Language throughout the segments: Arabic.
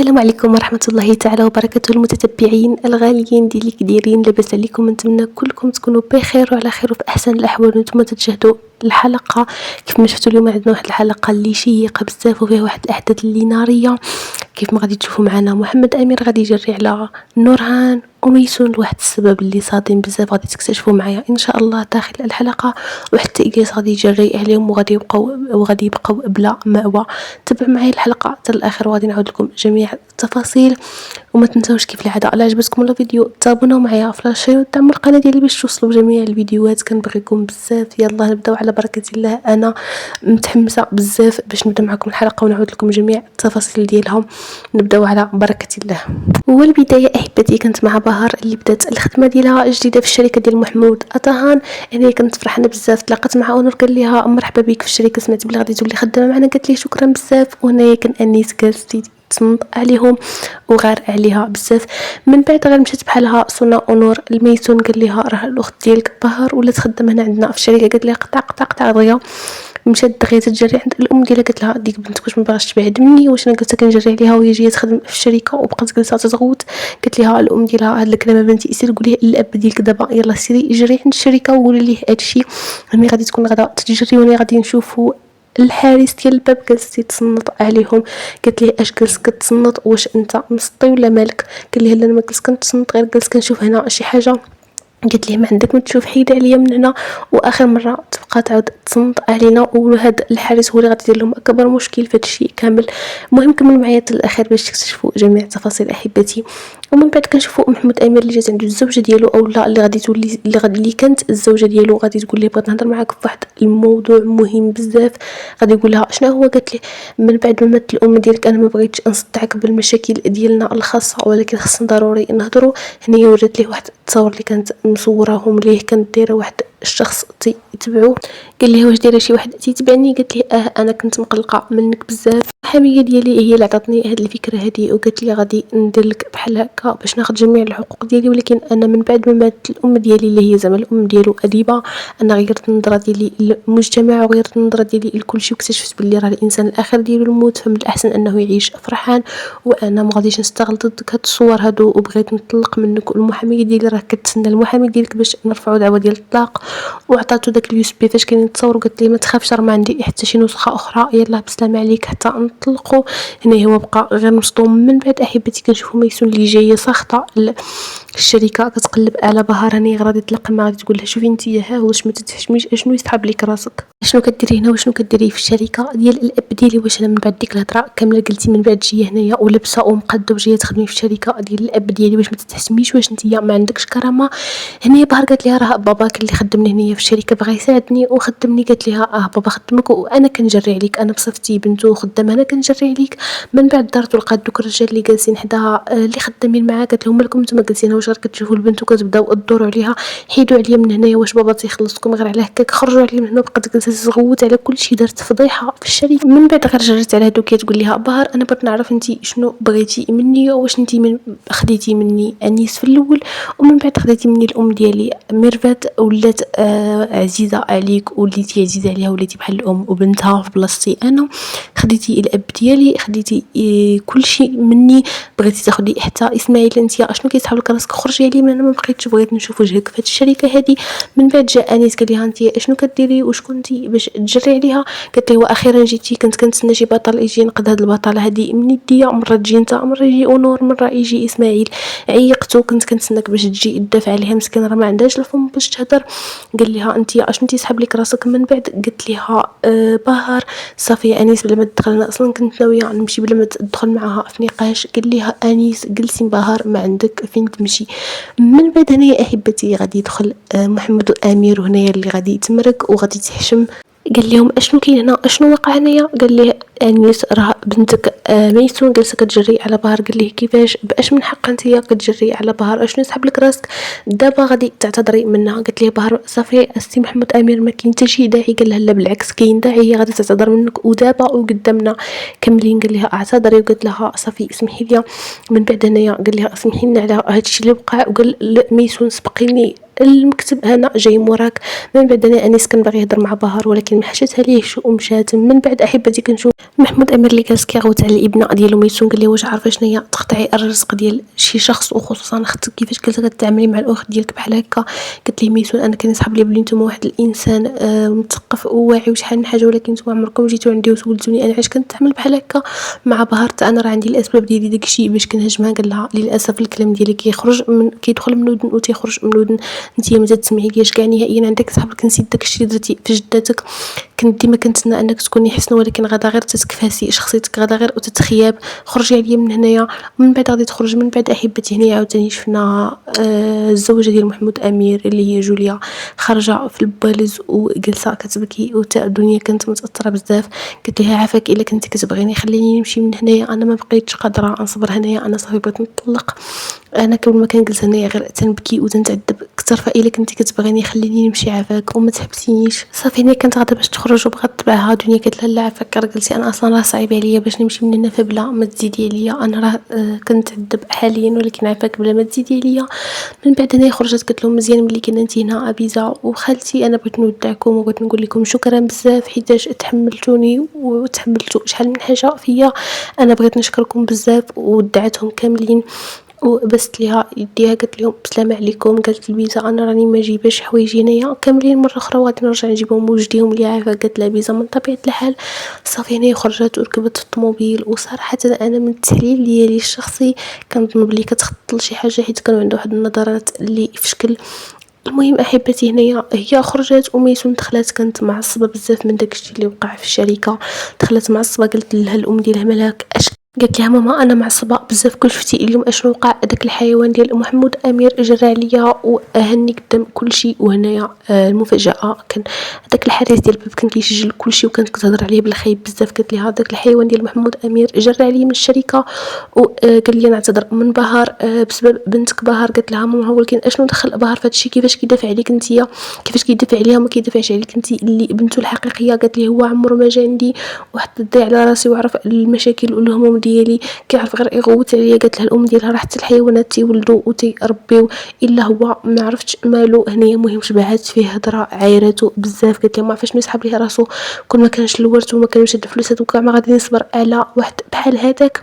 السلام عليكم ورحمة الله تعالى وبركاته المتتبعين الغاليين ديالي كدايرين، لاباس عليكم؟ نتمنى كلكم تكونوا بخير وعلى خير وفي احسن الاحوال. وانتم تشاهدوا الحلقه كيف ما شفتوا اليوم عندنا واحد الحلقه اللي شيقه بزاف وفيها واحد الاحداث اللي ناريه. كيف ما غادي تشوفوا معنا محمد امير غادي يجري على نورهان وميسون لواحد السبب اللي صادم بزاف، غادي تكتشفوا معايا ان شاء الله داخل الحلقه. وحتى إلياس غادي يجري عليهم وغادي يبقاو بلا مأوى. تبعوا معايا الحلقه حتى الاخر وغادي نعاود لكم جميع التفاصيل. وما تنساوش كيف العاده الا عجبتكم الفيديو تابوناو معايا في لاشين ودعموا القناه ديالي باش توصلوا جميع الفيديوهات. كنبغيكم بزاف. يلا نبداو على بركه الله. انا متحمسه بزاف باش نبدا معكم الحلقه ونعاود لكم جميع التفاصيل ديالهم. نبداو على بركه الله. والبدايه احبتي كنت مع بهار اللي بدات الخدمه ديالها جديده في الشركه ديال محمود أطهان. انا كنت فرحانه بزاف. تلاقت مع اونور قال لها مرحبا بك في الشركه، سمعت بلي غادي تولي خدامه معنا. قالت لي شكرا بزاف. وهنايا كنأنيس جالستي تصنت عليهم وغار عليها بزاف. من بعد غير مشات بحالها صونا اونور الميسون قال لها راه الاخت ديالك بهار ولا تخدم هنا عندنا في الشركه. قالت لها قطع قطع قطع دغيا. مشات دغيا تجري عند الام ديالها قالت لها ديك بنتك واش ما باغاش تبعد مني، واش انا قلت كنجري عليها وهي جايه تخدم في الشركه وبقات جالسه تتغوت. قالت لها الام ديالها هاد الكلام بنتي سيري قوليه للاب ديالك دابا، يلا سيري جري عند الشركه وقولي ليه هادشي. ملي غادي تكون غدا تجري وني غادي نشوفوا الحارس ديال الباب جالستي تصنت عليهم. قالت ليه اش جالس كتصنت، واش انت مسطي ولا مالك؟ قال لها لا انا ما جالس كنتصنت، غير جالس كنشوف هنا شي حاجه. قلت ليه ما عندك ما تشوف حيد عليا من هنا. واخر مره تبقى تعاود تصنت علينا، وهذا الحارس هو اللي غادي يدير لهم اكبر مشكل في هذا الشيء كامل. المهم كملوا معايا حتى الاخر باش تكتشفوا جميع التفاصيل احبتي. ومن بعد كنشوفوا محمود امير اللي جات عنده الزوجه ديالو، او لا اللي غادي تولي اللي كانت الزوجه ديالو، غادي تقول ليه بغيت نهضر معاك في واحد الموضوع مهم بزاف. غادي يقول لها شنو هو؟ قالت لي من بعد ما مات الام ديالك انا ما بغيتش نصدعك بالمشاكل ديالنا الخاصه، ولكن خصنا ضروري نهضروا. هنا ورات ليه واحد التصور اللي كانت مصوراهم ليه، كانت دايره واحد الشخص تيتبعوه. قال لي واش دايره شي واحد تيتبعني؟ قالت لي انا كنت مقلقه منك بزاف. الحميه ديالي هي اللي عطاتني هاد الفكره هذه، وقالت لي غادي ندير لك بحال هكا باش ناخذ جميع الحقوق ديالي. ولكن انا من بعد ما مات الام ديالي اللي هي زعما الام ديالو اديبه، انا غيرت النظره ديالي للمجتمع وغيرت النظره ديالي لكل شيء، واكتشفت باللي راه الانسان الاخر ديالو الموت، فمن الاحسن انه يعيش فرحان. وانا ما غاديش نستغل ضدك هاد الصور هادو، وبغيت نطلق منك. والمحاميه ديالي راه كتسنى المحامي ديالك باش نرفعوا دعوه ديال الطلاق. وعطاتو داك اليو اس بي فاش كاين التصور، وقالت لي ما تخافش راه ما عندي حتى شي نسخه اخرى، يلاه بسلامه عليك حتى نطلقوا. هنا هو بقى غير مصدوم. من بعد احبتي كنشوفوا ميسون اللي جايه ساخطه الشركه كتقلب على بهار. راني غادي تطلق ما غادي تقول لها شوفي انت ها واش ما تتحشميش، اشنو يسحب لك راسك، شنو كديري هنا وشنو كديري في الشركه ديال الاب ديالي؟ واش انا من بعد ديك الهضره كامله قلتي من بعد جايه هنايا ولبسه ومقاده وجايه تخدمي في الشركه ديال الاب ديالي؟ واش ما تتحشميش؟ واش انت ما عندكش كرامه؟ هنا بهار قالت لها راه باباك اللي خدمني هنايا في الشركه بغى يساعدني وخدمني. قالت لها بابا خدمك وانا كنجري عليك، انا بصفتي بنته خدامه انا كنجري عليك. من بعد دارت ولقات دوك الرجال اللي جالسين حداها اللي خدامين معاها، قالت لهم مالكم نتوما جالسين واش غير كتشوفوا البنت وكتبداو تدوروا عليها؟ حيدوا عليا من هنايا، واش بابا تيخلصكم غير على هكاك؟ خرجوا عليا من هنا. بقات جالسه تغوت على كل شيء، دارت فضيحه في الشركه. من بعد غير جرت على هادوك تقول لها بهار انا بغيت نعرف انت شنو بغيتي مني، واش انت من خديتي مني انيس في الاول ومن بعد خديتي مني الام ديالي ميرفت ولات عزيزه عليك وليتي عزيزه عليها وليتي بحال الام وبنتها في بلاصتي انا. خديتي الاب ديالي، خديتي كل شيء مني، بغيتي تاخدي حتى اسماعيل. انت اشنو كيسحب لك راسك؟ خرجي عليا من انا، ما بقيتش بغيت نشوف وجهك في هذه الشركه هذه. من بعد جاء انيس قال لها انت اشنو كديري واش كنتي باش تجري عليها؟ قالت له واخيرا جيتي، كنت كنتسنى شي بطل يجي ينقذ هذه البطله هذه من يديا. مره تجي انت، مره يجي اونور، مره يجي اسماعيل. عيقتو، كنت كنتسناك باش تجي تدافع عليها مسكينه راه ما عندهاش الفم باش تهضر. قال لها انت اشنو تيسحب لك راسك؟ من بعد قلت لها بهار صافي انيس بلا ما تدخل، اصلا كنت ناويه نمشي بلا ما تدخل معها في نقاش. قال لها انيس جلسي بهار ما عندك فين تمشي. من بعد هنايا احبتي غادي يدخل محمد امير، وهنايا اللي غادي يتمرك وغادي تحشم. قال لهم اشنو كاين هنا، اشنو وقع هنايا؟ قال ليه انيس راه بنتك ميسون جالسه كتجري على بهار. قال ليه كيفاش باش من حق انت كتجري على بهار؟ اشنو يسحب لك راسك؟ دابا غادي تعتذري منها. قالت ليه بهار صافي السي محمد امير ما كاين حتى شي داعي. قال لها لا بالعكس كاين داعي، هي غادي تعتذر منك ودابا وقدامنا كاملين. قال لها اعتذري، وقالت لها صافي اسمحي لي. من بعد هنايا قال لها اسمحي لنا على هادشي اللي وقع، وقال ميسون سبقيني المكتب هنا جاي موراك. من بعد انا انيس كان باغي يهضر مع بهار ولكن ما حشتها ليه ومشات. من بعد احبتي كنشوف محمود امير اللي جالس كيغوت على الابنه ديالو ميسون، قال لي واش عارفه شنو هي تقطعي الرزق ديال شي شخص وخصوصا اختك، كيفاش قلت كتعاملي مع الاخت ديالك بحال هكا. قلت لي ميسون انا كنسحب لي بلي نتوما واحد الانسان مثقف وواعي وشحال من حاجه، ولكن نتوما عمركم جيتوا عندي وسولتوني انا علاش كنتعامل بحال هكا مع بهار. انا راه عندي الاسباب ديالي داكشي باش كنهاجمها. قال لها للاسف الكلام ديالك كيدخل من ودن وتيخرج من ودن، انت ما تسمعي ليش كاع نهائيا. عندك صاحبك نسيت داكشي اللي درتي في جداتك، كنت ديما كنتسنى انك تكوني حسنه ولكن غدا غير تتكفاسي شخصيتك، غدا غير وتتخياب. خرجي عليا من هنايا. من بعد غادي تخرج. من بعد احبتي هنا عاوتاني شفنا الزوجه ديال محمود امير اللي هي جوليا خارجه في البالز وجلسه كتبكي وتا الدنيا كانت متاثره بزاف. قلت لها عافاك الا كنتي كتبغيني خليني نمشي من هنايا، انا ما بقيتش قادره نصبر هنايا، انا صافي بغيت نطلق. انا قبل ما كنجلس هنايا غير تنبكي وتنتعذب اكثر، فالا كنتي كتبغيني خليني نمشي عافاك وما تحبسينيش. صافي هنا كانت غادا باش تخرج وبغات تبعها دنيا. قالت لها لا عافاك راه قلتي انا اصلا راه صعيب عليا باش نمشي من هنا، فبلا ما تزيدي عليا، انا راه كنتعذب حاليا ولكن عافاك بلا ما تزيدي عليا. من بعد هنا خرجت قالت لهم مزيان ملي كنا انت هنا ابيزا وخالتي، انا بغيت نودعكم وبغيت نقول لكم شكرا بزاف حيتاش تحملتوني وتحملتوا شحال من حاجه فيا، انا بغيت نشكركم بزاف. ودعتهم كاملين وبست ليها يديها قالت لهم بسلامة عليكم. قالت لبيزا انا راني ما جايباش حوايجي هنايا كاملين مره اخرى وغادي نرجع نجيبهم وجديهم لي عافاك. قالت لها بيزا من طبيعه الحال. صافي هنا خرجت وركبت في الطوموبيل. وصراحه انا من التحليل ديالي الشخصي كنظن بلي كتخطط لشي حاجه حيت كانوا عنده واحد النظرات اللي في شكل. المهم احبتي هنايا هي خرجت وميسون دخلت كانت معصبه بزاف من داكشي اللي وقع في الشركه. دخلت معصبه. قالت لها الام ديالها مالك قالت لها ماما انا معصبه بزاف. كل شفتي اليوم اشنو وقع؟ داك الحيوان ديال محمود امير جرى عليا واهني قدام كلشي. وهنايا المفاجاه كان داك الحارس ديال الباب كان كيسجل كلشي وكانت كتهضر عليه بالخايب بزاف. قالت لها داك الحيوان ديال محمود امير جرى عليا من الشركه وقال لي نعتذر من بهار بسبب بنتك بهار. قالت لها ماما ولكن اشنو دخل بهار في هادشي؟ كيفاش كيدافع عليك نتيا؟ كيفاش كيدافع عليها وما كيدافعش عليك انت اللي بنته الحقيقيه؟ قالت لي هو عمره ما جا عندي واحد تضيع على راسي وعرف المشاكل والهموم ديالي، كيعرف غير يغوت عليا. قالت لها الام ديالها راه حتى الحيوانات تيولدوا وتيربيو الا هو ما عرفتش مالو. هنايا مهم شبعات فيه هضره عايراتو بزاف. قالت لها ما عرفاش ما يسحب ليه راسو كون ما كانش الورث وما كانش هاد الفلوس هادو كاع ما غادي نصبر على واحد بحال هذاك.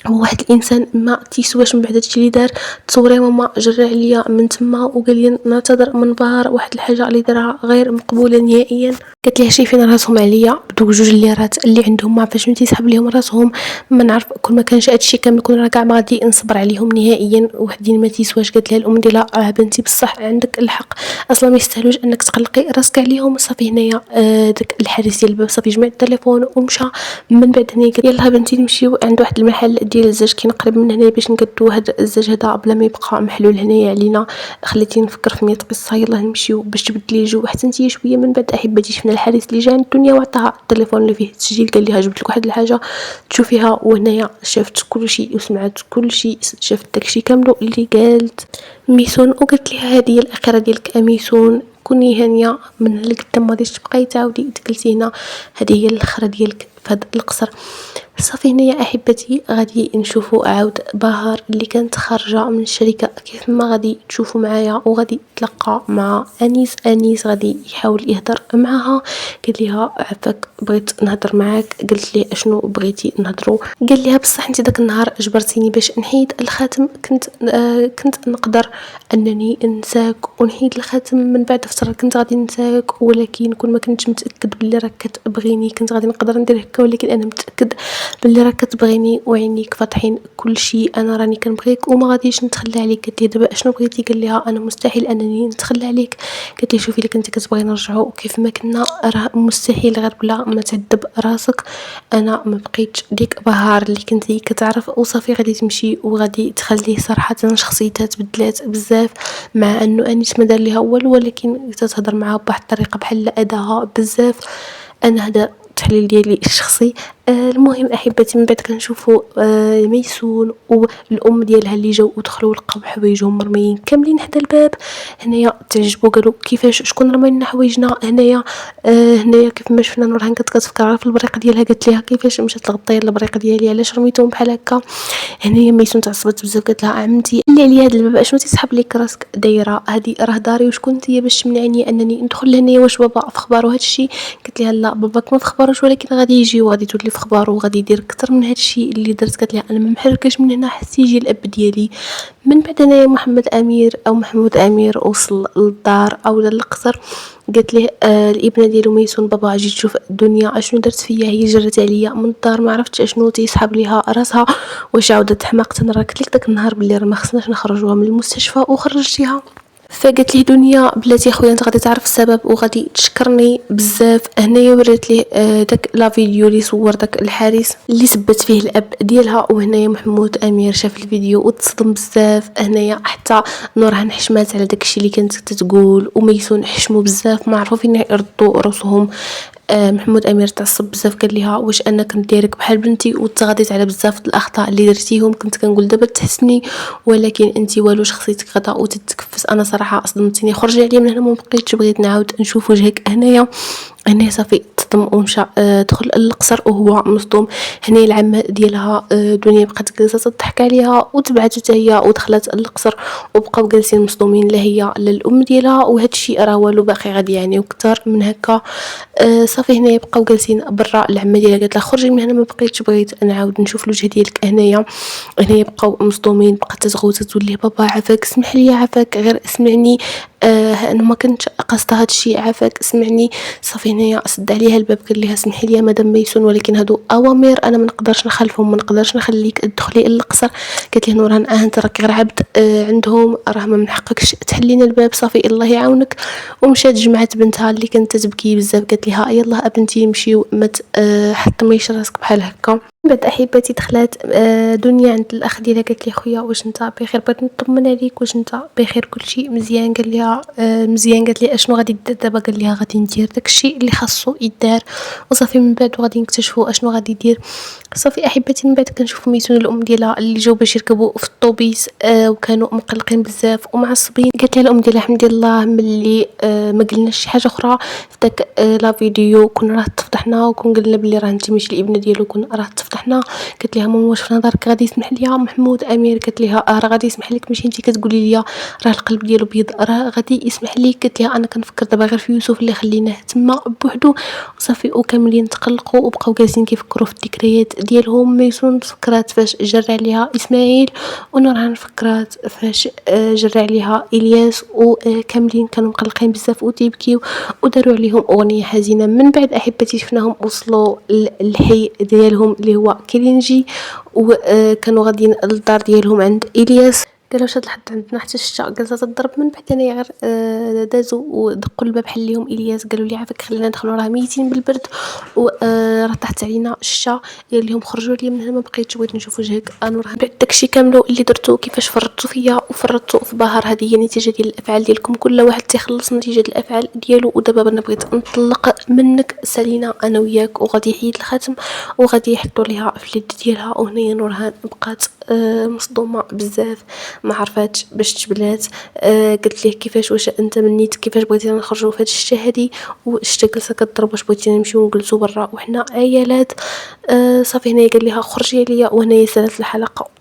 هو واحد الانسان ما تيسواش من بعد هادشي اللي دار. تصوري ماما جرى عليا من تما وقال لي نعتذر من بهار واحد الحاجه اللي دارها غير مقبوله نهائيا. قالت لي شايفين راسهم عليا بدوك جوج الليرات اللي عندهم ما عرفاش من تيسحب ليهم راسهم. ما نعرف كل ما كانش هادشي كامل كون راه كاع ما غادي نصبر عليهم نهائيا وحدين ما تيسواش. قالت لها الام ديالها بنتي بصح عندك الحق اصلا ما يستاهلوش انك تقلقي راسك عليهم. صافي هنايا داك الحارس ديال الباب صافي جمع التليفون ومشى. من بعد هنايا قالت يلاه بنتي نمشيو عند واحد المحل ديال الزاج كاين قريب من هنا باش نقدو هاد الزاج هذا بلا ما يبقى محلول هنايا علينا. خليتيني نفكر في 100 قصه. يلاه نمشيو باش تبدلي الجو حتى انتي شويه. من بعد احبتي شفنا الحارس اللي جا عند الدنيا وعطاها التليفون اللي فيه التسجيل. قال لها جبت لك واحد الحاجه تشوفيها. وهنايا شافت كلشي وسمعت كلشي، شافت داكشي كامل اللي قالت ميسون. وقالت لها هذه هي الاخره ديالك اميسون، كوني هانيه من القدام ما غاديش تبقاي تعاودي تجلسي هنا، هذه هي الاخره ديالك في هذا القصر. صافي هنايا احبتي غادي نشوفوا عاود بهار اللي كانت خارجه من الشركه كيف ما غادي تشوفوا معايا وغادي تلقى مع انيس غادي يحاول يهضر معها. قال لها عفاك بغيت نهضر معاك. قالت لي اشنو بغيتي نهضروا؟ قال لها بصح انت داك النهار اجبرتيني باش نحيد الخاتم. كنت نقدر انني ننساك ونحيد الخاتم من بعد فتره كنت غادي ننساك، ولكن كون ما كنتش متاكد بلي راك كتبغيني كنت غادي نقدر ندير هكا، ولكن انا متاكد بلي راك كتبغيني وعينيك فاتحين كل شيء. انا راني كنبغيك وما غاديش نتخلى عليك. قالت لي دابا اشنو بغيتي؟ قال لها انا مستحيل انني نتخلى عليك. قالت لي شوفي الا كنتي كتبغي نرجعوا كيف ما كنا راه مستحيل غير بلا ما تعذب راسك. انا ما بقيتش ديك بهار اللي كنتي كتعرف. وصافي غادي تمشي وغادي تخليه. صراحه شخصيتها تبدلات بزاف مع انه انيس ما دار ليها والو، ولكن تتهضر معها بواحد الطريقه بحال اداها بزاف. انا هذا التحليل ديالي الشخصي. المهم احبتي من بعد كنشوفوا ميسون والام ديالها اللي جاو ودخلوا لقاو حوايجهم مرميين كاملين حدا الباب. هنايا تعجبوا قالوا كيفاش شكون رمى لنا حوايجنا هنايا. هنايا كيف ما شفنا نورهان كتفكر في البريق ديالها. قالت لها كيفاش مشات تغطي البريق ديالي علاش رميتهم بحال هكا. هنايا ميسون تعصبت بزاف. قالت لها عمتي اللي عليا هاد الباب اشنو تيسحب ليك راسك دايره هادي راه داري وشكون نتيا باش تمنعني انني ندخل لهنايا واش بابا في خبارو هادشي. قلت لها لا باباك ما في خباروش ولكن غادي يجي وغادي تولي في خبارو وغادي يدير اكثر من هادشي اللي درت. قالت لها انا ما محركاش من هنا حتى يجي الاب ديالي. من بعد انايا محمد امير او محمود امير وصل للدار او للقصر قالت ليه الابنه ديالو ميسون بابا اجي تشوف الدنيا اشنو درت فيا. هي جرت عليا من الدار ما عرفتش اشنو تيسحب ليها راسها واش عاودت حماقت. انا راه قلت لك داك النهار بلي راه ما خصناش نخرجوها من المستشفى وخرجتيها. فقالت لي دنيا بلاتي خويا انت غادي تعرف السبب وغادي تشكرني بزاف. هنايا ورات ليه داك لا فيديو اللي صور داك الحارس اللي سبت فيه الاب ديالها. وهنايا محمود امير شاف الفيديو وتصدم بزاف. هنايا حتى نورهان حشمات على داكشي اللي كانت تتقول وميسون حشموا بزاف ما عرفوا فين يردوا راسهم. محمود امير تعصب بزاف قال لها واش انا كنت دايرك بحال بنتي وتغاضيت على بزاف الاخطاء اللي درتيهم كنت كنقول دابا تحسني ولكن انت والو شخصيتك غدا وتتكفس. انا صراحه صدمتيني خرجي عليا من هنا ما بقيتش بغيت نعاود نشوف وجهك. هنايا صافي تصدم ومشى دخل القصر وهو مصدوم. هنا العمه ديالها دنيا بقات جالسه تضحك عليها وتبعت حتى هي ودخلت القصر وبقاو جالسين مصدومين لا هي لا الام ديالها. وهذا الشيء راه والو باقي غادي يعني وكثر من هكا. صافي هنا بقاو جالسين برا. العمه ديالها قالت لها خرجي من هنا ما بقيتش بغيت نعاود نشوف الوجه ديالك. هنايا بقاو مصدومين بقات تغوت تقول ليه بابا عافاك اسمح لي عافاك غير اسمعني انا ما كنتش قاصده هذا الشيء عافاك اسمعني. صافي هنايا سد عليها الباب قال لها سمحي لي مدام ميسون ولكن هادو اوامر انا ما نقدرش نخالفهم ما نقدرش نخليك تدخلي القصر. قالت له نوران انت راك غير عبد عندهم راه ما من حقكش تحلينا الباب. صافي الله يعاونك. ومشات جمعت بنتها اللي كانت تبكي بزاف قالت لها يلاه بنتي نمشيو ما تحطميش راسك بحال هكا. بعد احبتي دخلت دنيا عند الاخ ديالها قالت لي خويا واش انت بخير بغيت نطمن عليك واش انت بخير كلشي مزيان. قال لها مزيان. قالت لي اشنو غادي دير دابا. قال لها غادي ندير داكشي اللي خاصو يدار وصافي من بعد غادي نكتشفوا اشنو غادي يدير. صافي احبتي من بعد كنشوفوا ميسون الام ديالها اللي جاو باش يركبوا في الطوبيس وكانوا مقلقين بزاف ومعصبين. قالت لها الام ديالها الحمد لله ملي ما قلناش شي حاجه اخرى في داك لا فيديو كنا راه تفضحنا وكون قلنا بلي راه انت ماشي الابنه ديالو كنا راه تفضحنا. قالت لها ماما واش في نظرك غادي يسمح ليا محمود امير. قالت لها راه غادي يسمح لك ماشي انت كتقولي لي راه القلب ديالو بيض راه غادي يسمح لك. قالت لها انا كنفكر دابا غير في يوسف اللي خليناه تما بوحدو. صافي وكاملين تقلقوا وبقاو جالسين كيفكروا في الذكريات ديالهم. ميسون فكرات فاش جر عليها اسماعيل ونورهان فكرات فاش جر عليها الياس وكاملين كانوا مقلقين بزاف وتيبكيو وداروا عليهم اغنيه حزينه. من بعد احبتي شفناهم وصلوا للحي ديالهم اللي هو كلينجي وكانوا غاديين للدار ديالهم عند الياس. قالوا واش هاد الحد عندنا حتى الشتا جالسه تضرب. من بعد انا غير دازوا ودقوا الباب حل ليهم الياس قالوا لي عافاك خلينا ندخلوا راه ميتين بالبرد وراه طاحت علينا الشتا. قال لهم خرجوا لي من هنا ما بقيتش بغيت نشوف وجهك. نورهان بعد داكشي كامل اللي درتو كيفاش فرطتوا فيا وفرطتوا في بهر هذه هي النتيجه ديال الافعال ديالكم. كل واحد تيخلص نتيجه الافعال ديالو. ودابا انا بغيت نطلق منك سالينا انا وياك وغادي يحيد الختم وغادي يحطوا ليها في اليد ديالها. وهنايا نورهان بقات مصدومه بزاف ما عرفاتش باش تبلات. قلت ليه كيفاش واش انت منيت كيفاش بغيتينا نخرجوا في هذه الشتا هذه والشتا جالسه كضرب واش بغيتينا نمشيو نجلسوا برا وحنا عيالات. صافي هنايا قال لها خرجي عليا. وهنايا سالت الحلقه.